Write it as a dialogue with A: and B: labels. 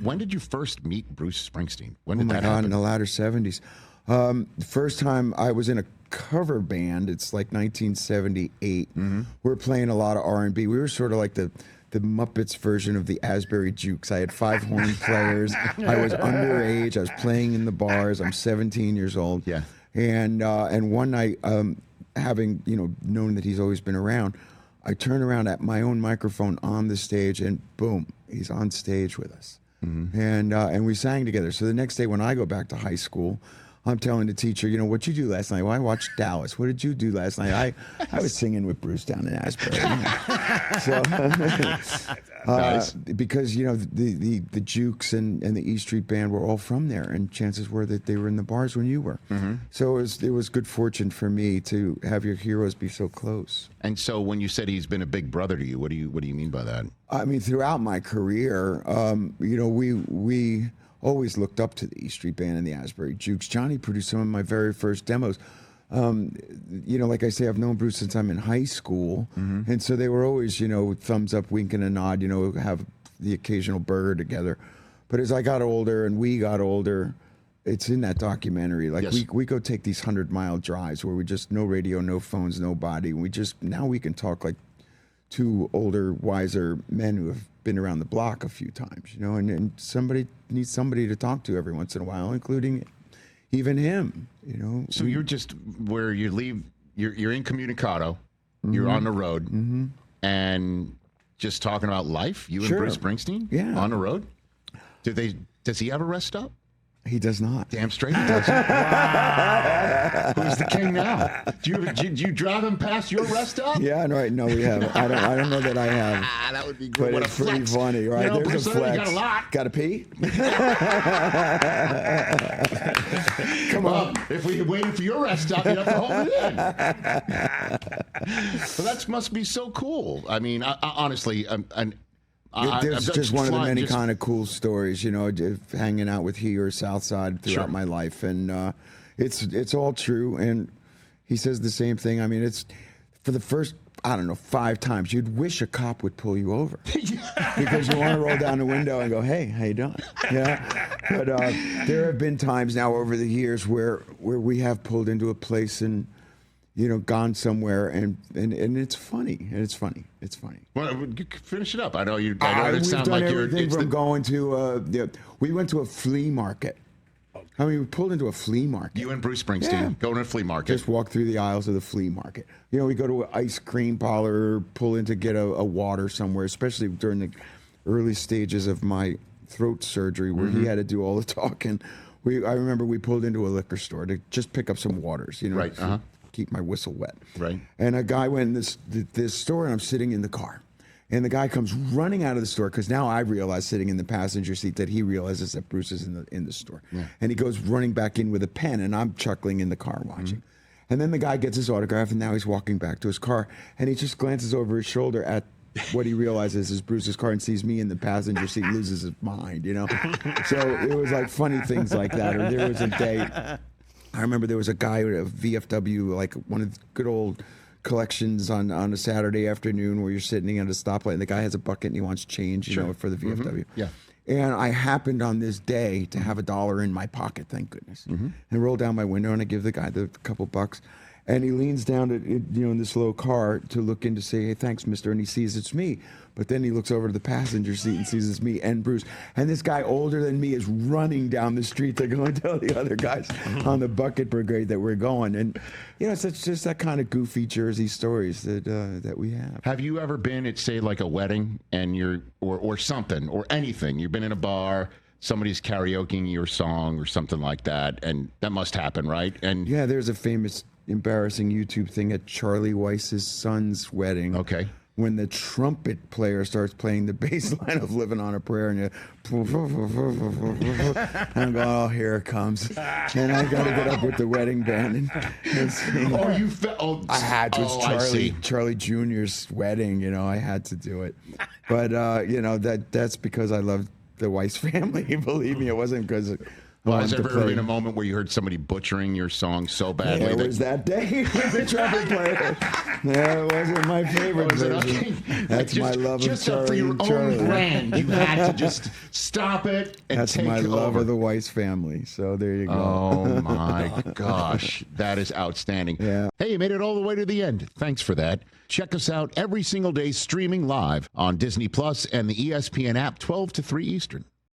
A: When did you first meet Bruce Springsteen? When
B: Oh
A: did
B: my
A: that
B: God,
A: happen?
B: in the latter 70s. The first time I was in a cover band, it's like 1978. We're playing a lot of R&B. We were sort of like the Muppets version of the Asbury Jukes. I had 5 horn players. I was underage. I was playing in the bars. I'm 17 years old.
A: Yeah.
B: And one night, having known that he's always been around, I turn around at my own microphone on the stage, and boom, he's on stage with us. And we sang together. So the next day when I go back to high school, I'm telling the teacher, what'd you do last night? Well, I watched Dallas. What did you do last night? I was singing with Bruce down in Asbury. So,
A: Nice.
B: because the Jukes and the E Street Band were all from there, and chances were that they were in the bars when you were. So it was good fortune for me to have your heroes be so close.
A: And so when you said he's been a big brother to you, what do you mean by that?
B: I mean, throughout my career, we always looked up to the E Street Band and the Asbury Jukes. Johnny produced some of my very first demos. Like I say, I've known Bruce since I'm in high school. And so they were always, thumbs up, wink and a nod, have the occasional burger together. But as I got older and we got older, it's in that documentary. Like
A: Yes.
B: we go take these 100-mile drives where we just, no radio, no phones, nobody. And now we can talk like two older, wiser men who have been around the block a few times, and somebody needs somebody to talk to every once in a while, including even him,
A: So you're just where you leave, you're incommunicado, you're on the road, and just talking about life, you
B: Sure.
A: and Bruce Springsteen
B: Yeah.
A: on the road? Does he ever rest up?
B: He does not.
A: Damn straight he doesn't. Who's the king now? Did you drive him past your rest stop?
B: Yeah, no, we haven't. I don't know that I have.
A: That would be great.
B: But
A: What
B: it's
A: a
B: pretty
A: flex.
B: funny, right? There's
A: Bruce,
B: a
A: you
B: flex.
A: got a lot.
B: Got to pee? Come on.
A: If we had waited for your rest stop, you'd have to hold it in. Well, that must be so cool. I mean, honestly,
B: There's just one of the many kind of cool stories, just hanging out with he or Southside throughout my life, and it's all true. And he says the same thing. I mean, it's for the first 5 times you'd wish a cop would pull you over because you want to roll down the window and go, "Hey, how you doing?" Yeah. But there have been times now over the years where we have pulled into a place and gone somewhere, and it's funny. It's funny.
A: Well, finish it up. I know you.
B: We've
A: Sound
B: done
A: like you're.
B: everything from going to. We went to a flea market. I mean, we pulled into a flea market.
A: You and Bruce Springsteen going to a flea market.
B: Just walk through the aisles of the flea market. We go to an ice cream parlor, pull in to get a water somewhere, especially during the early stages of my throat surgery where he had to do all the talking. I remember we pulled into a liquor store to just pick up some waters,
A: Right,
B: to keep my whistle wet.
A: Right.
B: And a guy went in this store, and I'm sitting in the car. And the guy comes running out of the store because now I realize, sitting in the passenger seat, that he realizes that Bruce is in the store. Yeah. And he goes running back in with a pen, and I'm chuckling in the car watching. And then the guy gets his autograph, and now he's walking back to his car, and he just glances over his shoulder at what he realizes is Bruce's car and sees me in the passenger seat, loses his mind, So it was like funny things like that. Or there was a day, I remember there was a guy at a VFW, like one of the good old collections on a Saturday afternoon where you're sitting at a stoplight and the guy has a bucket and he wants change, for the VFW.
A: Yeah.
B: And I happened on this day to have $1 in my pocket, thank goodness. And I roll down my window and I give the guy the couple bucks. And he leans down to, in this little car to look in to say, "Hey, thanks, mister." And he sees it's me. But then he looks over to the passenger seat and sees it's me and Bruce. And this guy older than me is running down the street to go and tell the other guys on the bucket brigade that we're going. And, it's just that kind of goofy Jersey stories that we have.
A: Have you ever been at, say, like a wedding and or something or anything? You've been in a bar, somebody's karaokeing your song or something like that, and that must happen, right? And
B: yeah, there's a famous, embarrassing YouTube thing at Charlie Weiss's son's wedding.
A: Okay.
B: When the trumpet player starts playing the bass line of "Living on a Prayer," and I'm going, "Oh, here it comes!" And I got to get up with the wedding band and sing. I had to. It's Charlie Jr.'s wedding. I had to do it. But that's because I loved the Weiss family. Believe me, it wasn't because
A: Well, has
B: to
A: there ever
B: play.
A: been a moment where you heard somebody butchering your song so badly?
B: There was that day with the trumpet player. That wasn't my favorite version.
A: Okay?
B: That's my love of
A: just
B: Charlie
A: for your
B: and
A: own
B: Charlie.
A: brand, you had to just stop it and
B: That's
A: take
B: my love
A: over.
B: of the Weiss family. So there you go.
A: Oh my gosh, that is outstanding.
B: Yeah.
A: Hey, you made it all the way to the end. Thanks for that. Check us out every single day streaming live on Disney Plus and the ESPN app 12 to 3 Eastern.